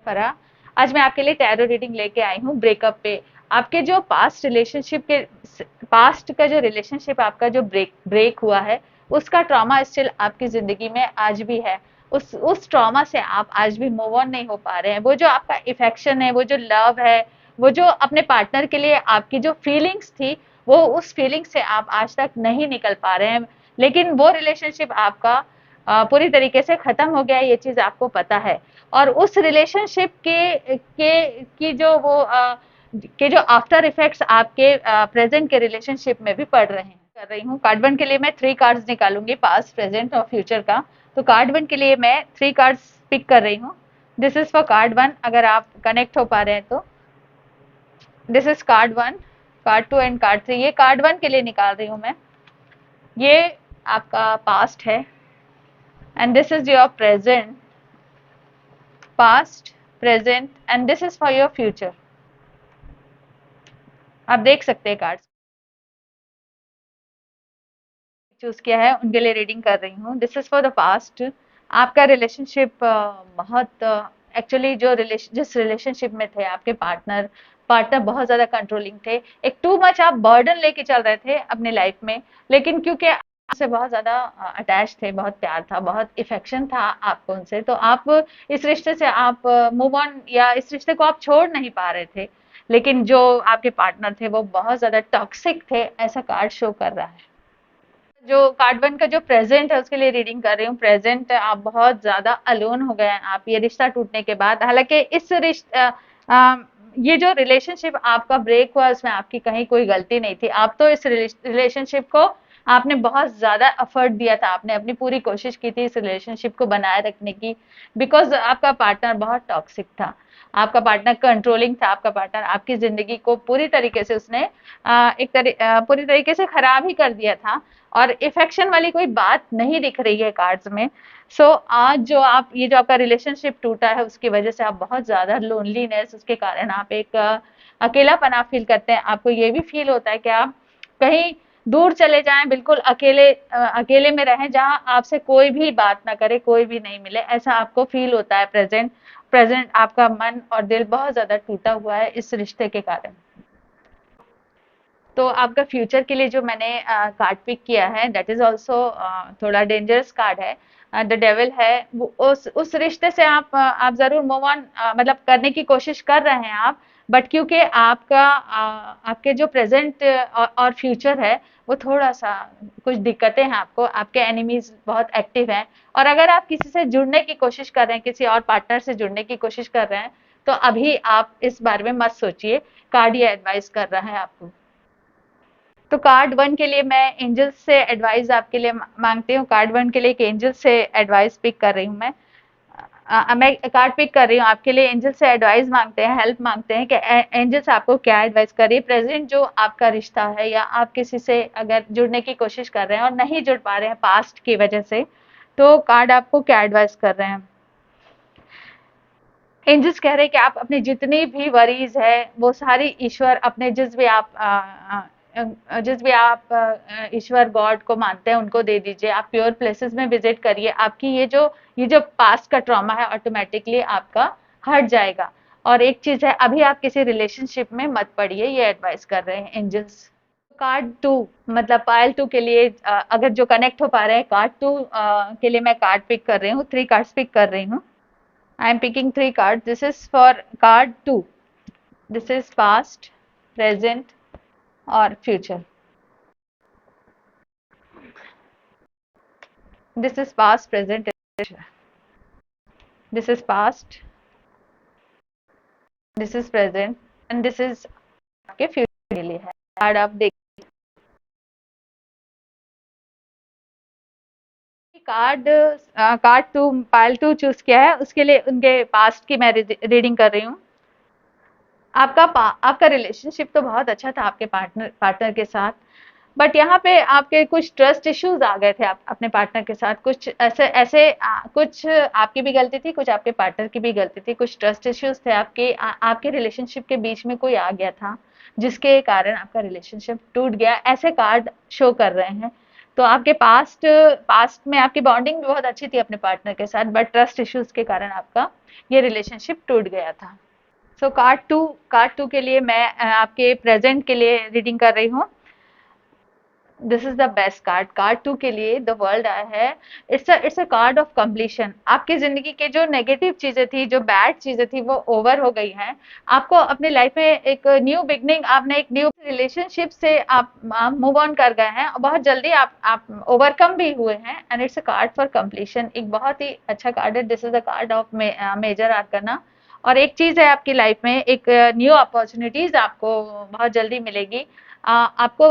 फरा। आज मैं आपके लिए टैरो रीडिंग लेके आई हूँ ब्रेकअप पे। आपके जो पास्ट का जो रिलेशनशिप आपका जो ब्रेक हुआ है, उसका ट्रॉमा स्टिल आपकी जिंदगी में आज भी है। उस ट्रॉमा से आप आज भी मूव ऑन नहीं हो पा रहे हैं। वो जो आपका इफेक्शन है, वो जो लव है, वो जो अपने पार्टनर के लिए आपकी जो फीलिंग्स थी, वो उस फीलिंग से आप आज तक नहीं निकल पा रहे हैं। लेकिन वो रिलेशनशिप आपका पूरी तरीके से खत्म हो गया है, ये चीज आपको पता है। और उस रिलेशनशिप के की जो वो के जो आफ्टर इफेक्ट्स आपके प्रेजेंट के रिलेशनशिप में भी पड़ रहे हैं। कर रही हूँ कार्ड वन के लिए मैं 3 कार्ड्स निकालूंगी, पास्ट प्रेजेंट और फ्यूचर का। तो कार्ड वन के लिए मैं 3 कार्ड्स पिक कर रही हूँ। This is for card one, अगर आप कनेक्ट हो पा रहे हैं तो। This is card one, card two and card three. ये कार्ड वन के लिए निकाल रही हूँ मैं। ये आपका पास्ट है and this is your present, past, present and this is for your future. आप देख सकते हैं कार्ड्स चूज किया है, उनके लिए रीडिंग कर रही हूँ। This is for the past. आपका रिलेशनशिप बहुत एक्चुअली जिस रिलेशनशिप में थे आपके पार्टनर पार्टनर बहुत ज्यादा कंट्रोलिंग थे। एक टू मच आप बर्डन लेके चल रहे थे अपनी लाइफ में, लेकिन क्योंकि आपसे बहुत ज्यादा अटैच थे, बहुत प्यार था, बहुत इफेक्शन था आपको उनसे, तो आप इस रिश्ते से आप मूव ऑन या इस रिश्ते को आप छोड़ नहीं पा रहे थे। लेकिन जो आपके पार्टनर थे वो बहुत ज्यादा टॉक्सिक थे, ऐसा कार्ड शो कर रहा है। जो कार्ड वन का जो प्रेजेंट है उसके लिए रीडिंग कर रही हूँ। प्रेजेंट आप बहुत ज्यादा अलोन हो गए हैं आप ये रिश्ता टूटने के बाद। हालांकि ये जो रिलेशनशिप आपका ब्रेक हुआ उसमें आपकी कहीं कोई गलती नहीं थी। आप तो इस रिलेशनशिप को आपने बहुत ज्यादा एफर्ट दिया था, आपने अपनी पूरी कोशिश की थी इस रिलेशनशिप को बनाए रखने की, बिकॉज आपका पार्टनर बहुत टॉक्सिक था, आपका पार्टनर कंट्रोलिंग था, आपका पार्टनर आपकी जिंदगी को पूरी तरीके से उसने पूरी तरीके से खराब ही कर दिया था। और इफेक्शन वाली कोई बात नहीं दिख रही है कार्ड्स में। आज जो आप ये जो आपका रिलेशनशिप टूटा है उसकी वजह से आप बहुत ज्यादा लोनलीनेस, उसके कारण आप एक अकेलापन आप फील करते हैं। आपको ये भी फील होता है कि आप कहीं दूर चले जाएं, बिल्कुल अकेले में रहें, जहां आपसे कोई भी बात ना करे, कोई भी नहीं मिले, ऐसा आपको फील होता है। प्रेजेंट प्रेजेंट आपका मन और दिल बहुत ज्यादा टूटा हुआ है इस रिश्ते के कारण। तो आपका फ्यूचर के लिए जो मैंने कार्ड पिक किया है, दैट इज ऑल्सो थोड़ा डेंजरस कार्ड है। द डेविल है। वो उस रिश्ते से आप जरूर मूव ऑन मतलब करने की कोशिश कर रहे हैं आप, बट क्योंकि आपके जो प्रेजेंट और फ्यूचर है वो थोड़ा सा कुछ दिक्कतें हैं आपको, आपके एनिमीज बहुत एक्टिव हैं। और अगर आप किसी से जुड़ने की कोशिश कर रहे हैं, किसी और पार्टनर से जुड़ने की कोशिश कर रहे हैं, तो अभी आप इस बारे में मत सोचिए। कार्ड ये एडवाइस कर रहा है आपको। तो कार्ड वन के लिए मैं एंजल्स से एडवाइस आपके लिए मांगती हूँ। कार्ड वन के लिए एक एंजल से एडवाइस पिक कर रही हूँ मैं। मैं कार्ड पिक कर रही हूँ आपके लिए। एंजल से एडवाइस मांगते हैं, हेल्प मांगते हैं कि एंजल्स आपको क्या एडवाइस कर रही है। प्रेजेंट जो आपका रिश्ता है या आप किसी से अगर जुड़ने की कोशिश कर रहे हैं और नहीं जुड़ पा रहे हैं पास्ट की वजह से, तो कार्ड आपको क्या एडवाइस कर रहे हैं। एंजल्स कह रहे हैं कि आप अपनी जितनी भी वरीज है वो सारी ईश्वर अपने जिस भी आप ईश्वर गॉड को मानते हैं उनको दे दीजिए। आप प्योर प्लेसेस में विजिट करिए। आपकी ये जो पास्ट का ट्रॉमा है ऑटोमेटिकली आपका हट जाएगा। और एक चीज है, अभी आप किसी रिलेशनशिप में मत पड़िए, ये एडवाइस कर रहे हैं एंजल्स। कार्ड टू मतलब पायल टू के लिए अगर जो कनेक्ट हो पा रहे हैं, कार्ड टू के लिए मैं कार्ड पिक कर रही हूँ, 3 कार्ड्स पिक कर रही हूँ। I am picking 3 cards. This is for card 2. This is past, present or future. This is past, present, future. This is past, this is present and this is आपके future के लिए है। Card आप देख card card two Payal two choose किया है, उसके लिए उनके पास्ट की मैं रीडिंग कर रही हूँ। आपका रिलेशनशिप तो बहुत अच्छा था आपके पार्टनर के साथ, बट यहाँ पे आपके कुछ ट्रस्ट इश्यूज आ गए थे आप अपने पार्टनर के साथ। कुछ कुछ आपकी भी गलती थी, कुछ आपके पार्टनर की भी गलती थी। कुछ ट्रस्ट इश्यूज थे आपके रिलेशनशिप के बीच में, कोई आ गया था जिसके कारण आपका रिलेशनशिप टूट गया, ऐसे कार्ड शो कर रहे हैं। तो आपके पास्ट पास्ट में आपकी बॉन्डिंग भी बहुत अच्छी थी अपने पार्टनर के साथ, बट ट्रस्ट इश्यूज के कारण आपका ये रिलेशनशिप टूट गया था। सो कार्ड टू के लिए मैं आपके प्रेजेंट के लिए रीडिंग कर रही हूँ। This is the best card. Card two के लिए द वर्ल्ड आया है। It's a card of completion. आपकी जिंदगी के जो नेगेटिव चीजें थी, जो बैड चीजें थी, वो ओवर हो गई हैं। आपको अपनी लाइफ में एक न्यू बिगनिंग, आपने एक न्यू रिलेशनशिप से आप मूव ऑन कर गए हैं और बहुत जल्दी आप ओवरकम भी हुए हैं। And it's a card for completion. एक बहुत ही अच्छा कार्ड है। This is the card of major arcana. और एक चीज है आपकी लाइफ में, एक न्यू अपॉर्चुनिटीज आपको बहुत जल्दी मिलेगी। आपको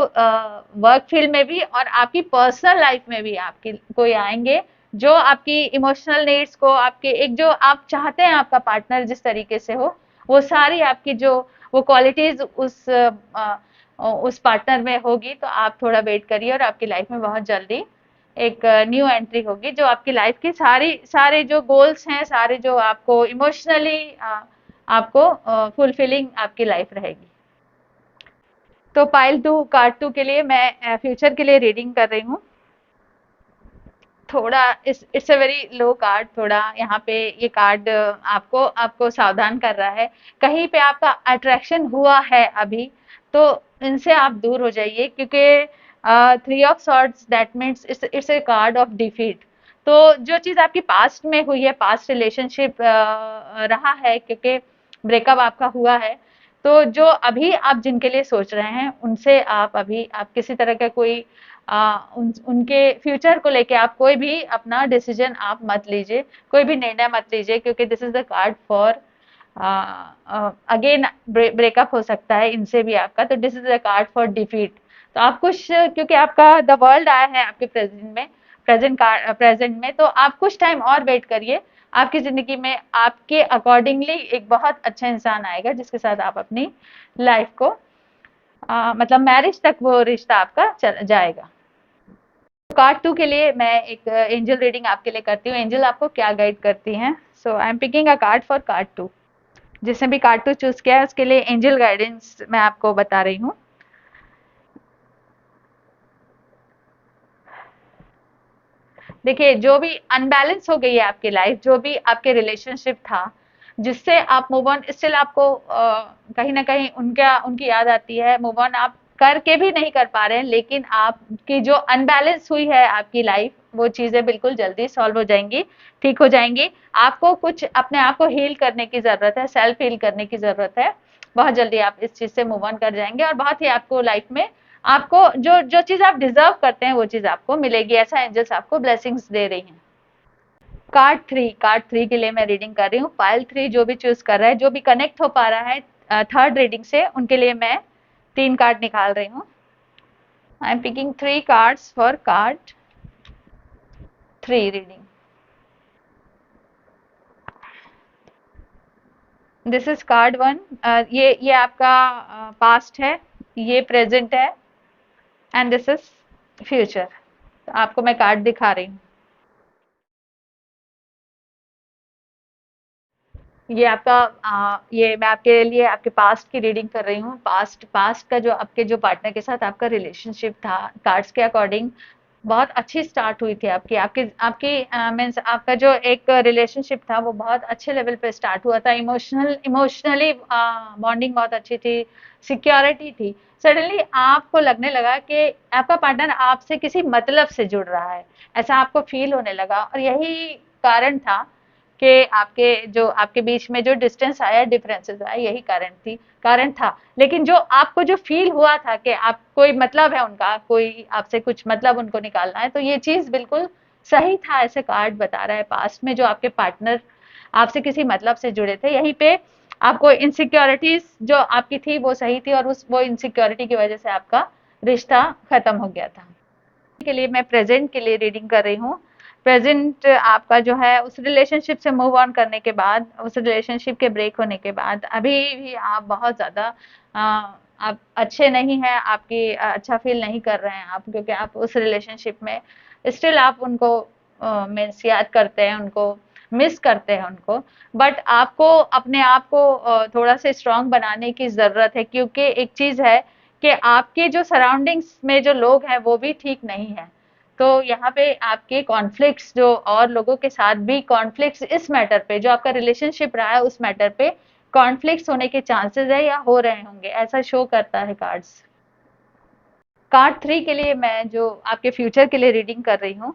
वर्क फील्ड में भी और आपकी पर्सनल लाइफ में भी आपकी कोई आएंगे जो आपकी इमोशनल नीड्स को, आपके एक जो आप चाहते हैं आपका पार्टनर जिस तरीके से हो, वो सारी आपकी जो वो क्वालिटीज उस पार्टनर में होगी। तो आप थोड़ा वेट करिए और आपकी लाइफ में बहुत जल्दी एक न्यू एंट्री होगी जो आपकी लाइफ की सारे जो गोल्स हैं, सारे जो आपको इमोशनली आपको फुलफिलिंग आपकी लाइफ रहेगी। तो पाइल टू, कार्ड टू के लिए मैं फ्यूचर के लिए रीडिंग कर रही हूँ। थोड़ा it's a very low card. थोड़ा यहाँ पे ये कार्ड आपको आपको सावधान कर रहा है। कहीं पे आपका अट्रैक्शन हुआ है अभी, तो इनसे आप दूर हो जाइए, क्योंकि three of swords that means it's a card of defeat. तो जो चीज आपकी पास्ट में हुई है, पास्ट रिलेशनशिप रहा है, क्योंकि ब्रेकअप आपका हुआ है, तो जो अभी आप जिनके लिए सोच रहे हैं उनसे आप किसी तरह का कोई उनके फ्यूचर को लेके आप कोई भी अपना डिसीजन आप मत लीजिए, कोई भी निर्णय मत लीजिए, क्योंकि this is the card for again breakup हो सकता है इनसे भी आपका। तो this is the card for defeat. तो आप कुछ, क्योंकि आपका द वर्ल्ड आया है आपके प्रेजेंट में, तो आप कुछ टाइम और वेट करिए। आपकी जिंदगी में आपके अकॉर्डिंगली एक बहुत अच्छा इंसान आएगा जिसके साथ आप अपनी लाइफ को मतलब मैरिज तक वो रिश्ता आपका चल जाएगा। कार्ड टू के लिए मैं एक एंजल रीडिंग आपके लिए करती हूँ। एंजल आपको क्या गाइड करती हैं। So I am picking a card for card two. जिसने भी कार्ड टू चूज किया है उसके लिए एंजल गाइडेंस मैं आपको बता रही हूँ। देखिए, जो भी अनबैलेंस हो गई है आपकी लाइफ, जो भी आपके रिलेशनशिप था जिससे आप मूव ऑन, स्टिल आपको कहीं ना कहीं उनका उनकी याद आती है, मूव ऑन आप करके भी नहीं कर पा रहे हैं, लेकिन आपकी जो अनबैलेंस हुई है आपकी लाइफ, वो चीजें बिल्कुल जल्दी सॉल्व हो जाएंगी, ठीक हो जाएंगी। आपको कुछ अपने आप को हील करने की जरूरत है, सेल्फ हील करने की जरूरत है। बहुत जल्दी आप इस चीज से मूव ऑन कर जाएंगे और बहुत ही आपको लाइफ में आपको जो जो चीज आप डिजर्व करते हैं वो चीज आपको मिलेगी। ऐसा एंजल्स आपको ब्लेसिंग्स दे रही हैं। कार्ड थ्री के लिए मैं रीडिंग कर रही हूँ। फाइल थ्री जो भी चूज कर रहा है, जो भी कनेक्ट हो पा रहा है थर्ड रीडिंग से, उनके लिए मैं 3 कार्ड निकाल रही हूँ। आई am picking 3 cards for card 3 reading. This is card 1। ये आपका पास्ट है, ये प्रेजेंट है, एंड दिस इज फ्यूचर। आपको मैं कार्ड दिखा रही हूँ। ये आपका ये मैं आपके लिए आपके पास्ट की रीडिंग कर रही हूँ। पास्ट पास्ट का जो आपके जो पार्टनर के साथ आपका रिलेशनशिप था, कार्ड्स के अकॉर्डिंग बहुत अच्छी स्टार्ट हुई थी आपकी आपकी आपकी मीन्स आपका जो एक रिलेशनशिप था वो बहुत अच्छे लेवल पे स्टार्ट हुआ था। इमोशनली बॉन्डिंग बहुत अच्छी थी, सिक्योरिटी थी। सडनली आपको लगने लगा कि आपका पार्टनर आपसे किसी मतलब से जुड़ रहा है, ऐसा आपको फील होने लगा। और यही कारण था कि आपके बीच में जो डिस्टेंस आया, डिफरेंसेस आए, यही कारण था। लेकिन जो आपको जो फील हुआ था कि आप कोई मतलब है उनका, कोई आपसे कुछ मतलब उनको निकालना है, तो ये चीज बिल्कुल सही था। ऐसे कार्ड बता रहा है पास्ट में जो आपके पार्टनर आपसे किसी मतलब से जुड़े थे, यहीं पे आपको इनसिक्योरिटीज जो आपकी थी वो सही थी, और उस वो इनसिक्योरिटी की वजह से आपका रिश्ता खत्म हो गया था। के लिए मैं प्रेजेंट के लिए रीडिंग कर रही हूँ। प्रेजेंट आपका जो है उस रिलेशनशिप से मूव ऑन करने के बाद, उस रिलेशनशिप के ब्रेक होने के बाद अभी भी आप बहुत ज़्यादा आप अच्छे नहीं हैं, आपकी अच्छा फील नहीं कर रहे हैं आप, क्योंकि आप उस रिलेशनशिप में स्टिल आप उनको मीन्स याद करते हैं, उनको मिस करते हैं उनको। बट आपको अपने आप को थोड़ा सा स्ट्रांग बनाने की ज़रूरत है, क्योंकि एक चीज़ है कि आपके जो सराउंडिंग्स में जो लोग हैं वो भी ठीक नहीं है। तो यहाँ पे आपके कॉन्फ्लिक्ट्स जो और लोगों के साथ भी कॉन्फ्लिक्ट्स इस मैटर पे जो आपका रिलेशनशिप रहा है उस मैटर पे कॉन्फ्लिक्ट्स होने के चांसेस है या हो रहे होंगे, ऐसा शो करता है कार्ड्स। कार्ड 3 के लिए मैं जो आपके फ्यूचर के लिए रीडिंग कर रही हूँ,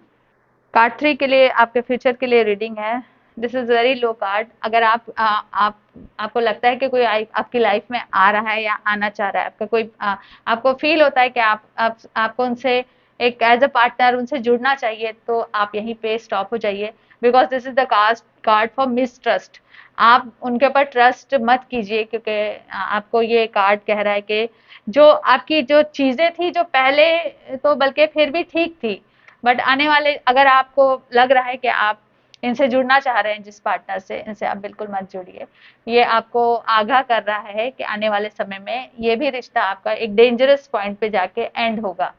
कार्ड 3 के लिए आपके फ्यूचर के लिए रीडिंग है। This is very low card. अगर आप आपको लगता है कि कोई आपकी लाइफ में आ रहा है या आना चाह रहा है, आपका कोई आपको फील होता है कि आपको उनसे एक एज अ पार्टनर उनसे जुड़ना चाहिए, तो आप यहीं पे स्टॉप हो जाइए, because this is the cast card for mistrust. आप उनके ऊपर ट्रस्ट मत कीजिए, क्योंकि आपको ये कार्ड कह रहा है कि जो आपकी जो चीजें थी जो पहले तो बल्कि फिर भी ठीक थी, बट आने वाले अगर आपको लग रहा है कि आप इनसे जुड़ना चाह रहे हैं जिस पार्टनर से, इनसे आप बिल्कुल मत जुड़िए। ये आपको आगाह कर रहा है कि आने वाले समय में ये भी रिश्ता आपका एक डेंजरस पॉइंट पे जाके एंड होगा।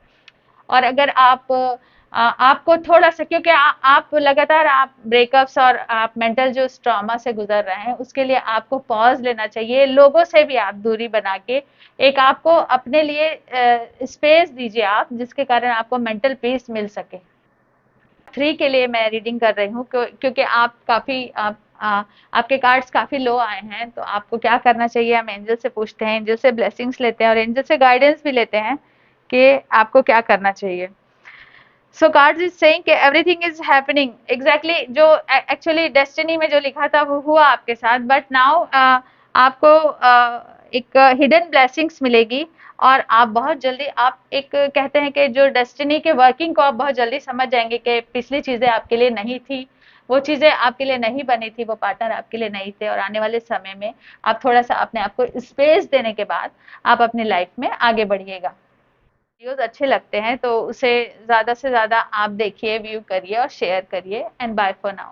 और अगर आपको थोड़ा सा, क्योंकि आप लगातार आप ब्रेकअप्स और आप मेंटल जो ट्रॉमा से गुजर रहे हैं उसके लिए आपको पॉज लेना चाहिए, लोगों से भी आप दूरी बना के एक आपको अपने लिए स्पेस दीजिए आप, जिसके कारण आपको मेंटल पीस मिल सके। 3 के लिए मैं रीडिंग कर रही हूँ क्योंकि आप काफ़ी आपके कार्ड्स काफ़ी लो आए हैं, तो आपको क्या करना चाहिए, हम एंजल से पूछते हैं, एंजल से ब्लेसिंग्स लेते हैं और एंजल से गाइडेंस भी लेते हैं कि आपको क्या करना चाहिए। सो कार्ड्स इज सेइंग कि एवरीथिंग इज हैपनिंग एग्जैक्टली जो एक्चुअली डेस्टिनी में जो लिखा था वो हुआ आपके साथ, बट नाउ आपको एक हिडन ब्लेसिंग्स मिलेगी और आप बहुत जल्दी आप एक कहते हैं कि जो डेस्टिनी के वर्किंग को आप बहुत जल्दी समझ जाएंगे कि पिछली चीजें आपके लिए नहीं थी, वो चीजें आपके लिए नहीं बनी थी, वो पार्टनर आपके लिए नहीं थे, और आने वाले समय में आप थोड़ा सा अपने आप को स्पेस देने के बाद आप अपनी लाइफ में आगे बढ़िएगा। वीडियोस अच्छे लगते हैं तो उसे ज्यादा से ज्यादा आप देखिए, व्यू करिए और शेयर करिए, एंड बाय फॉर नाउ।